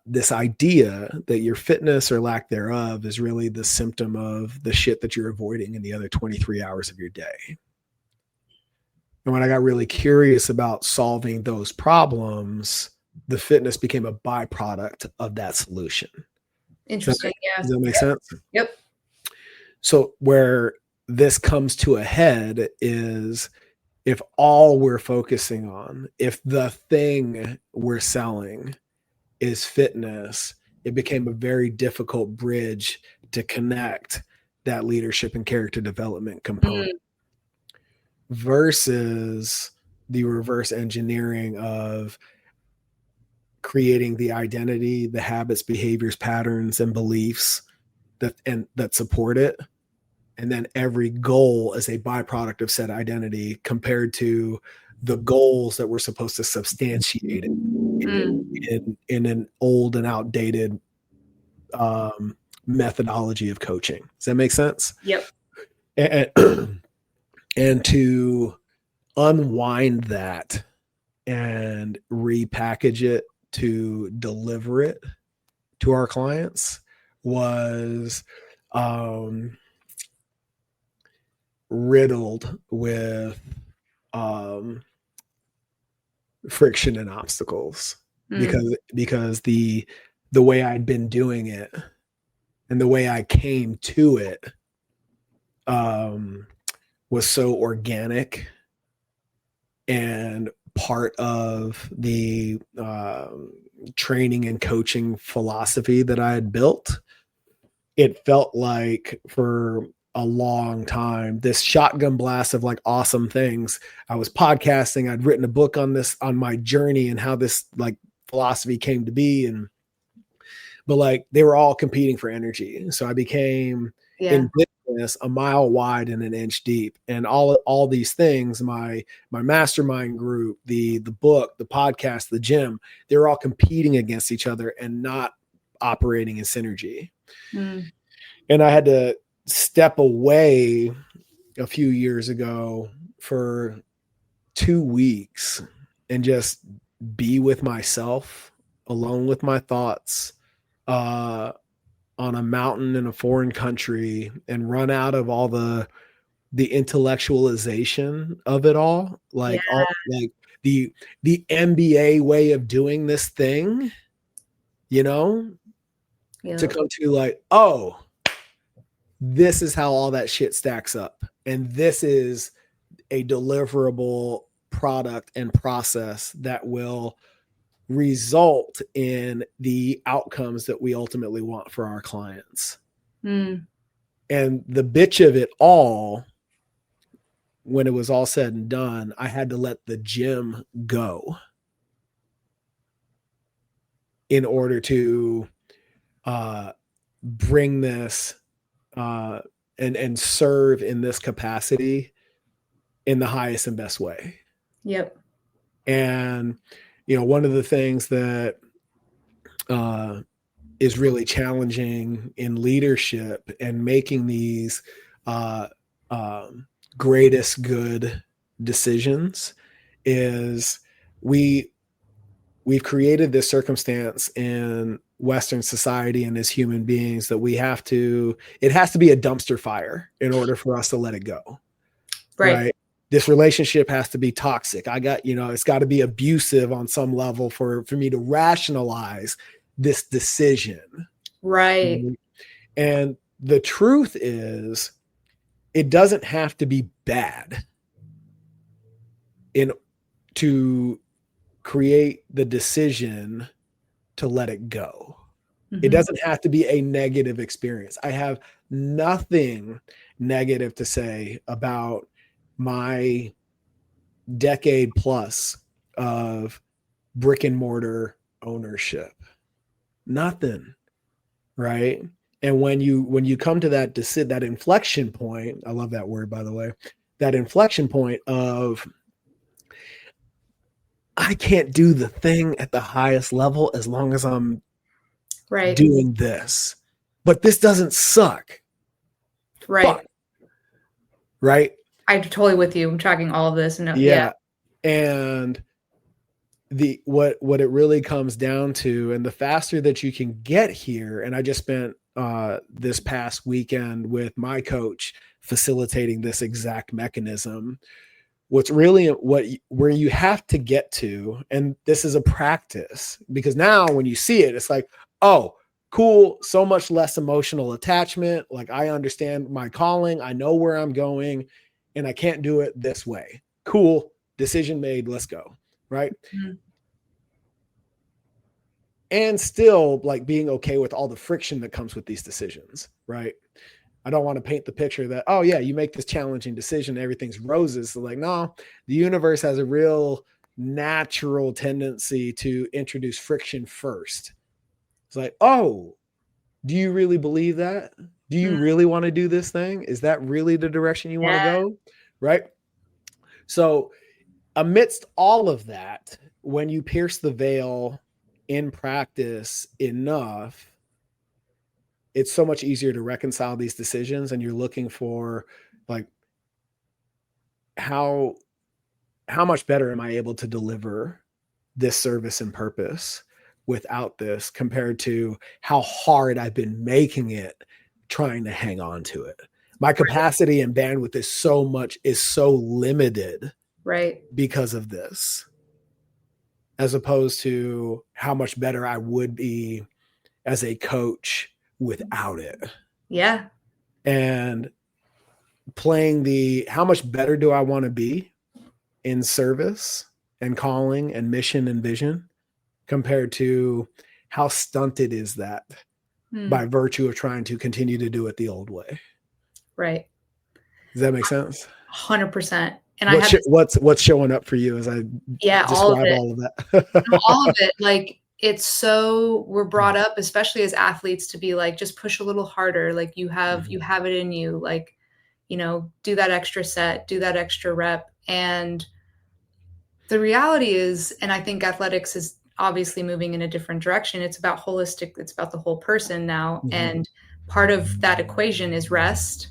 this idea that your fitness or lack thereof is really the symptom of the shit that you're avoiding in the other 23 hours of your day. And when I got really curious about solving those problems, the fitness became a byproduct of that solution. Interesting. Does that make sense? Yep. So where this comes to a head is if all we're focusing on, if the thing we're selling is fitness, it became a very difficult bridge to connect that leadership and character development component versus the reverse engineering of creating the identity, the habits, behaviors, patterns, and beliefs that support it. And then every goal is a byproduct of said identity compared to the goals that we're supposed to substantiate it in an old and outdated methodology of coaching. Does that make sense? Yep. And to unwind that and repackage it to deliver it to our clients was riddled with friction and obstacles because the way I'd been doing it and the way I came to it was so organic and part of the training and coaching philosophy that I had built. It felt like for a long time, this shotgun blast of like awesome things. I was podcasting. I'd written a book on this, on my journey and how this like philosophy came to be. But like they were all competing for energy. So I became in business a mile wide and an inch deep. And all these things, my mastermind group, the book, the podcast, the gym, they were all competing against each other and not operating in synergy. And I had to step away a few years ago for 2 weeks and just be with myself, alone with my thoughts, on a mountain in a foreign country, and run out of all the intellectualization of it all, like the MBA way of doing this thing, you know, to come to like, oh, this is how all that shit stacks up. And this is a deliverable product and process that will result in the outcomes that we ultimately want for our clients. And the bitch of it all, when it was all said and done, I had to let the gym go in order to bring this and serve in this capacity in the highest and best way. Yep. And, you know, one of the things that is really challenging in leadership and making these greatest good decisions is we've created this circumstance in Western society and as human beings that it has to be a dumpster fire in order for us to let it go. Right. This relationship has to be toxic. It's got to be abusive on some level for me to rationalize this decision. Right. And the truth is, it doesn't have to be bad to create the decision to let it go. It doesn't have to be a negative experience. I have nothing negative to say about my decade plus of brick and mortar ownership. Nothing. Right. And when you come to that inflection point, I love that word, by the way, that inflection point of, I can't do the thing at the highest level as long as I'm doing this, but this doesn't suck. Right. Fuck. Right. I'm totally with you. I'm tracking all of this. Yeah. And what it really comes down to, and the faster that you can get here, and I just spent this past weekend with my coach facilitating this exact mechanism. Where you have to get to, and this is a practice, because now when you see it, it's like, oh, cool, so much less emotional attachment. Like, I understand my calling, I know where I'm going, and I can't do it this way. Cool, decision made, let's go. Right. And still, like, being okay with all the friction that comes with these decisions. Right. I don't want to paint the picture that, oh yeah, you make this challenging decision, everything's roses. So like, no, the universe has a real natural tendency to introduce friction first. It's like, oh, do you really believe that? Do you really want to do this thing? Is that really the direction you want to go? Right. So amidst all of that, when you pierce the veil in practice enough, it's so much easier to reconcile these decisions, and you're looking for, like, how much better am I able to deliver this service and purpose without this, compared to how hard I've been making it trying to hang on to it. My capacity and bandwidth is so limited, right, because of this, as opposed to how much better I would be as a coach without it. Yeah. And playing how much better do I want to be in service and calling and mission and vision, compared to how stunted is that by virtue of trying to continue to do it the old way. Right. Does that make sense? 100%. And what's showing up for you as I describe all of that? All of it. Like, we're brought up, especially as athletes, to be like, just push a little harder. Like, you have it in you, like, do that extra set, do that extra rep. And the reality is, and I think athletics is obviously moving in a different direction. It's about holistic. It's about the whole person now. And part of that equation is rest.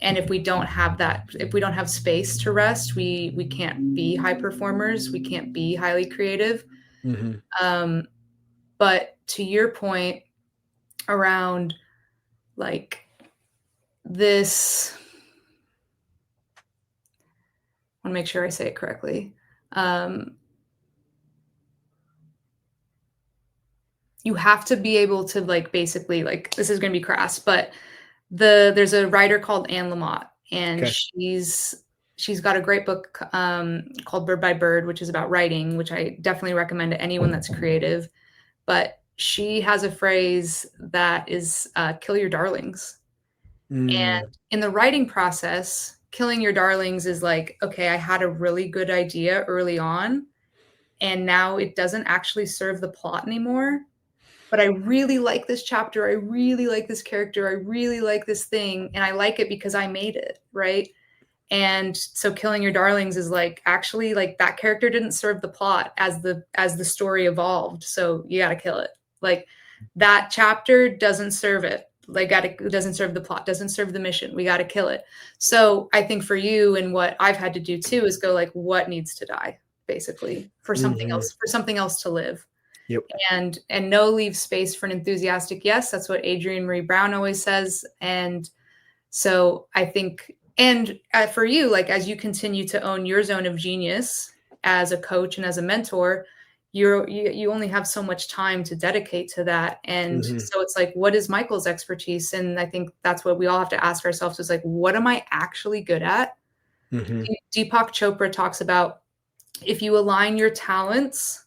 And if we don't have that, if we don't have space to rest, we can't be high performers. We can't be highly creative. But to your point around, like, this, I want to make sure I say it correctly. You have to be able to, like, basically, like, this is going to be crass, but there's a writer called Anne Lamott, and she's got a great book called Bird by Bird, which is about writing, which I definitely recommend to anyone that's creative. But she has a phrase that is kill your darlings. And in the writing process, killing your darlings is like, okay, I had a really good idea early on, and now it doesn't actually serve the plot anymore. But I really like this chapter. I really like this character. I really like this thing. And I like it because I made it, right? And so killing your darlings is like, actually, like, that character didn't serve the plot as the story evolved. So you got to kill it. Like, that chapter doesn't serve it. Like, it doesn't serve the plot, doesn't serve the mission. We got to kill it. So I think for you, and what I've had to do too, is go like, what needs to die, basically, for something else to live. Yep. And no, leave space for an enthusiastic yes. That's what Adrienne Marie Brown always says. And so I think, and for you, like, as you continue to own your zone of genius as a coach and as a mentor, you only have so much time to dedicate to that. And so it's like, what is Michael's expertise? And I think that's what we all have to ask ourselves, is like, what am I actually good at? Deepak Chopra talks about, if you align your talents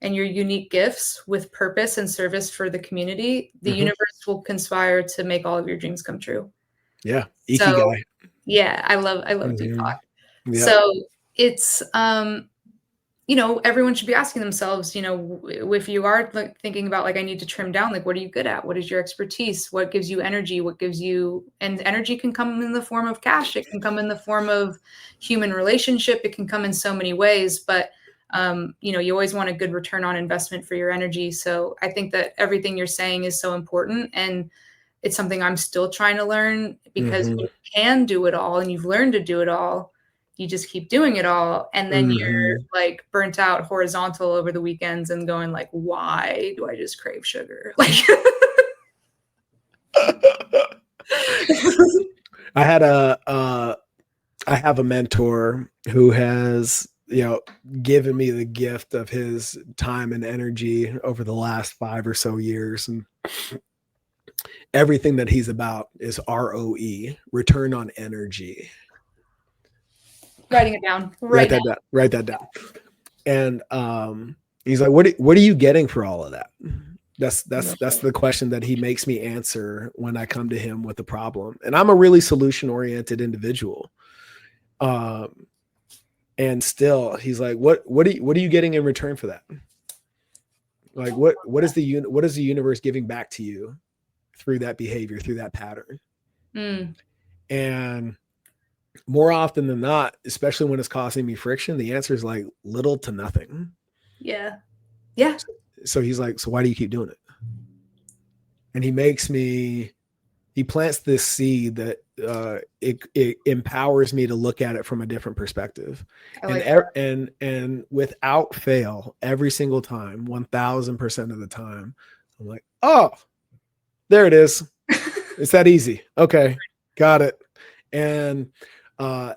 and your unique gifts with purpose and service for the community, the universe will conspire to make all of your dreams come true. Yeah. So, yeah, I love Deepak. Yeah. So it's, everyone should be asking themselves, if you are like thinking about, like, I need to trim down, like, what are you good at? What is your expertise? What gives you energy? And energy can come in the form of cash. It can come in the form of human relationship. It can come in so many ways, but you always want a good return on investment for your energy. So I think that everything you're saying is so important, and it's something I'm still trying to learn, because when you can do it all and you've learned to do it all, you just keep doing it all. And then you're like burnt out horizontal over the weekends and going like, why do I just crave sugar? Like, I have a mentor who has, given me the gift of his time and energy over the last 5 or so years. And everything that he's about is ROE, return on energy. Writing it down. Write that down. And he's like, what are you getting for all of that? That's the question that he makes me answer when I come to him with a problem. And I'm a really solution-oriented individual. And still he's like, what are you getting in return for that? Like, what is the universe giving back to you through that behavior, through that pattern? And more often than not, especially when it's causing me friction, the answer is like little to nothing. Yeah. So he's like, so why do you keep doing it? And he plants this seed that it empowers me to look at it from a different perspective. And without fail, every single time, 1000% of the time, I'm like, oh, there it is. It's that easy. Okay. Got it. And I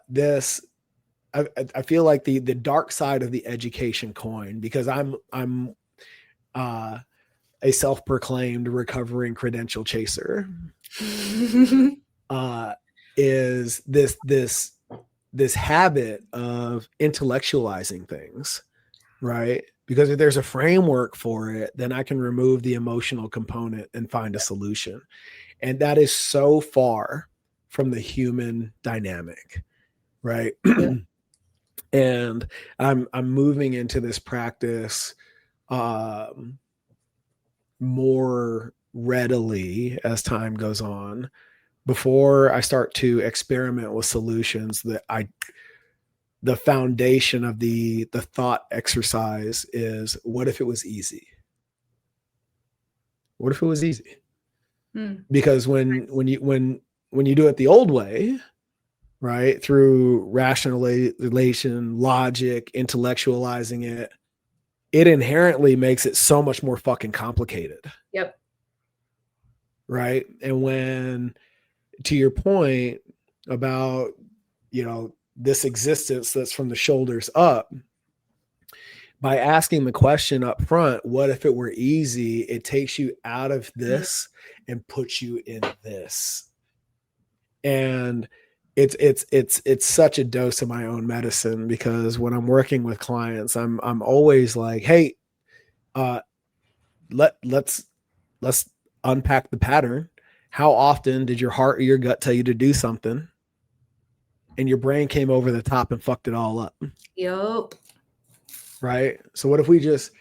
feel like the dark side of the education coin, because I'm a self-proclaimed recovering credential chaser, is this habit of intellectualizing things, right? Because if there's a framework for it, then I can remove the emotional component and find a solution. And that is so far from the human dynamic, right? And I'm moving into this practice more readily as time goes on. Before I start to experiment with solutions, the foundation of the thought exercise is, what if it was easy? What if it was easy? Because when you do it the old way, right, through rationalization, logic, intellectualizing it, it inherently makes it so much more fucking complicated. Yep. Right. And when, to your point about, this existence that's from the shoulders up, by asking the question up front, what if it were easy? It takes you out of this and puts you in this. And it's such a dose of my own medicine, because when I'm working with clients, I'm always like, hey, let's unpack the pattern. How often did your heart or your gut tell you to do something, and your brain came over the top and fucked it all up? Yep. Right. So what if we just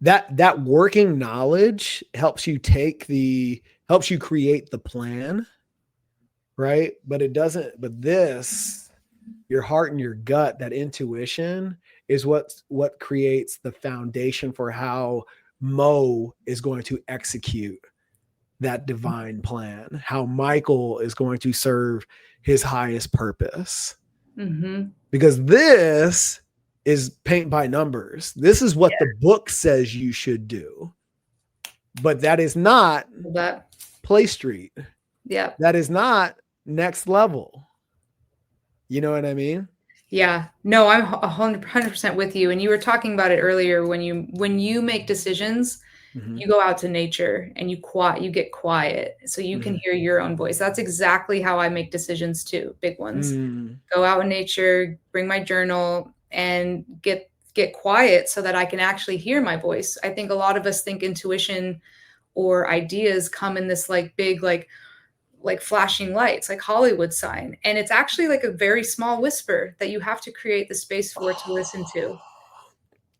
that working knowledge helps you create the plan. Right. But your heart and your gut, that intuition, is what creates the foundation for how Mo is going to execute that divine plan, how Michael is going to serve his highest purpose. Mm-hmm. Because this is paint by numbers. This is what the book says you should do. But that is not Play Street. Yeah. That is not next level. You know what I mean? Yeah. No, I'm 100% with you. And you were talking about it earlier when you make decisions, you go out to nature and you get quiet so you can hear your own voice. That's exactly how I make decisions too, big ones. Go out in nature, bring my journal and get quiet so that I can actually hear my voice. I think a lot of us think intuition or ideas come in this like big like flashing lights, like Hollywood sign. And it's actually like a very small whisper that you have to create the space for to listen to.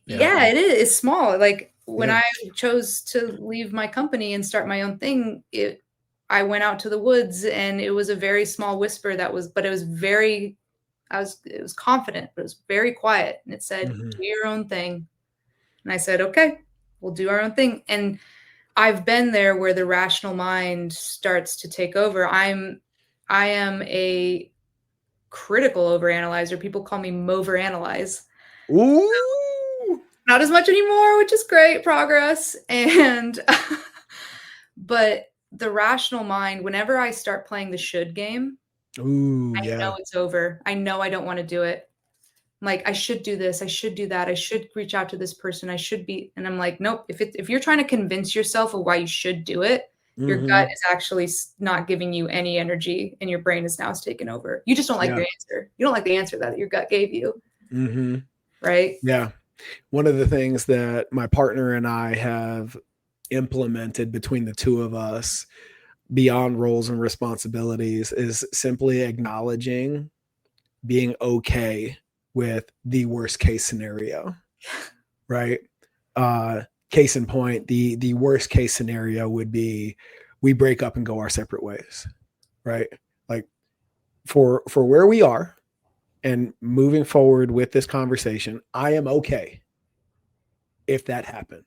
Yeah, it is. It's small. Like when I chose to leave my company and start my own thing, I went out to the woods and it was a very small whisper but it was it was confident, but it was very quiet. And it said, do your own thing. And I said, okay, we'll do our own thing. And I've been there where the rational mind starts to take over. I am a critical overanalyzer. People call me moveranalyze. Ooh. Not as much anymore, which is great progress. And but the rational mind, whenever I start playing the should game, I know it's over. I know I don't want to do it. I'm like, I should do this. I should do that. I should reach out to this person. I should be. And I'm like, nope. If you're trying to convince yourself of why you should do it, your gut is actually not giving you any energy and your brain is now taken over. You just don't like your answer. You don't like the answer that your gut gave you. Right? Yeah. One of the things that my partner and I have implemented between the two of us beyond roles and responsibilities is simply acknowledging being okay with the worst case scenario, right? Case in point, the worst case scenario would be we break up and go our separate ways, right? Like for where we are and moving forward with this conversation, I am okay if that happened,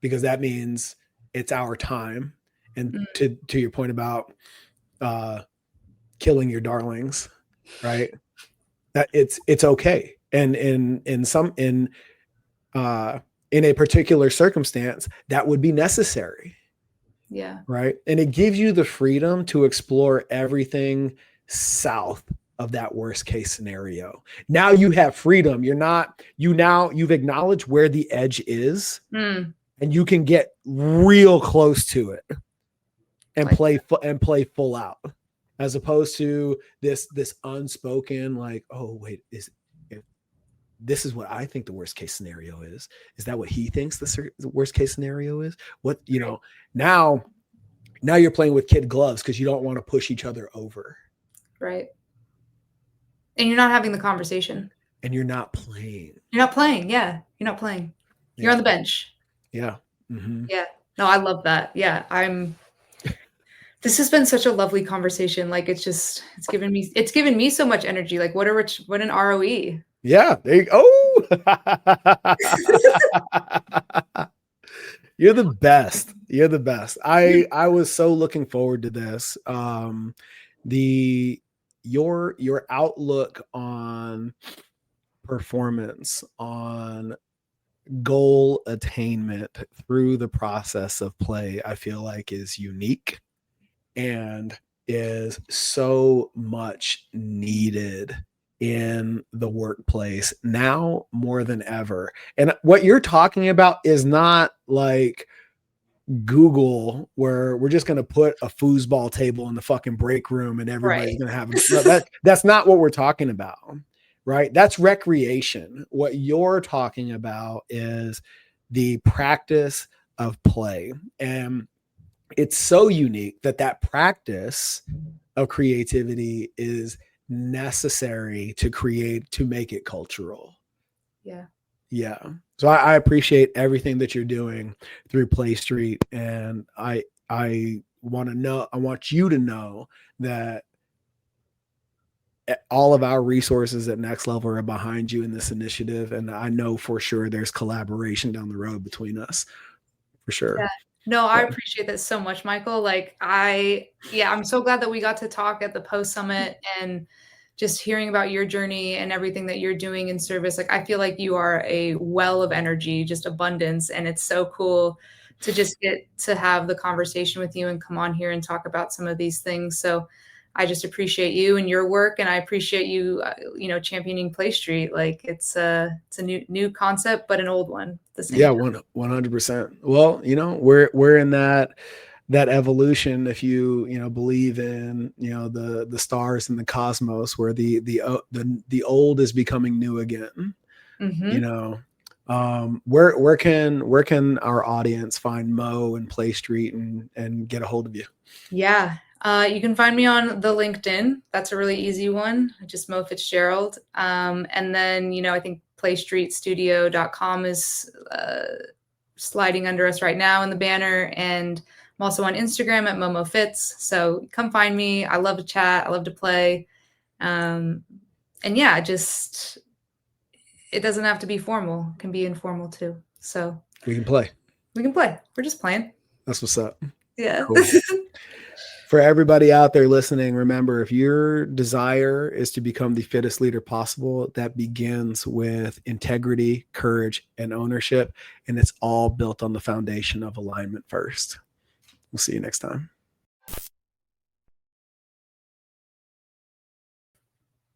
because that means it's our time. And to your point about killing your darlings, right? That it's okay. And in a particular circumstance, that would be necessary. Yeah. Right. And it gives you the freedom to explore everything south of that worst case scenario. Now you have freedom. You've acknowledged where the edge is and you can get real close to it and play full out, as opposed to this unspoken, like, oh wait, this is what I think the worst case scenario is. Is that what he thinks the worst case scenario is? What, now you're playing with kid gloves because you don't want to push each other over. Right. And you're not having the conversation. And you're not playing. You're not playing. Yeah. You're not playing. Yeah. You're on the bench. Yeah. Yeah. No, I love that. Yeah. This has been such a lovely conversation. Like it's given me so much energy. Like what an ROE. Yeah, there you go. You're the best. You're the best. I was so looking forward to this. Your outlook on performance, on goal attainment through the process of play, I feel like is unique and is so much needed in the workplace now more than ever. And what you're talking about is not like Google, where we're just going to put a foosball table in the fucking break room and everybody's going to have that's not what we're talking about, right? That's recreation. What you're talking about is the practice of play. And it's so unique that practice of creativity is necessary to make it cultural. Yeah. So I appreciate everything that you're doing through Play Street, and I want you to know that all of our resources at Next Level are behind you in this initiative, and I know for sure there's collaboration down the road between us, for sure. Yeah. No, I appreciate that so much, Michael. Like I'm so glad that we got to talk at the post summit and just hearing about your journey and everything that you're doing in service. Like I feel like you are a well of energy, just abundance. And it's so cool to just get to have the conversation with you and come on here and talk about some of these things. So I just appreciate you and your work, and I appreciate you, championing Play Street. Like it's a new concept, but an old one at the same Yeah, time. 100%. Well, we're in that evolution, if believe in the stars and the cosmos, where the old is becoming new again. you Mm-hmm. know where can our audience find Mo and Play Street and get a hold of you? Yeah. You can find me on the LinkedIn. That's a really easy one, just Mo Fitzgerald. And then, I think playstreetstudio.com is sliding under us right now in the banner. And I'm also on Instagram at MomoFitz. So come find me. I love to chat. I love to play. And yeah, just it doesn't have to be formal. It can be informal too. So We can play. we can play. We're just playing. That's what's up. Yeah. Cool. For everybody out there listening, remember, if your desire is to become the fittest leader possible, that begins with integrity, courage, and ownership. And it's all built on the foundation of alignment first. We'll see you next time.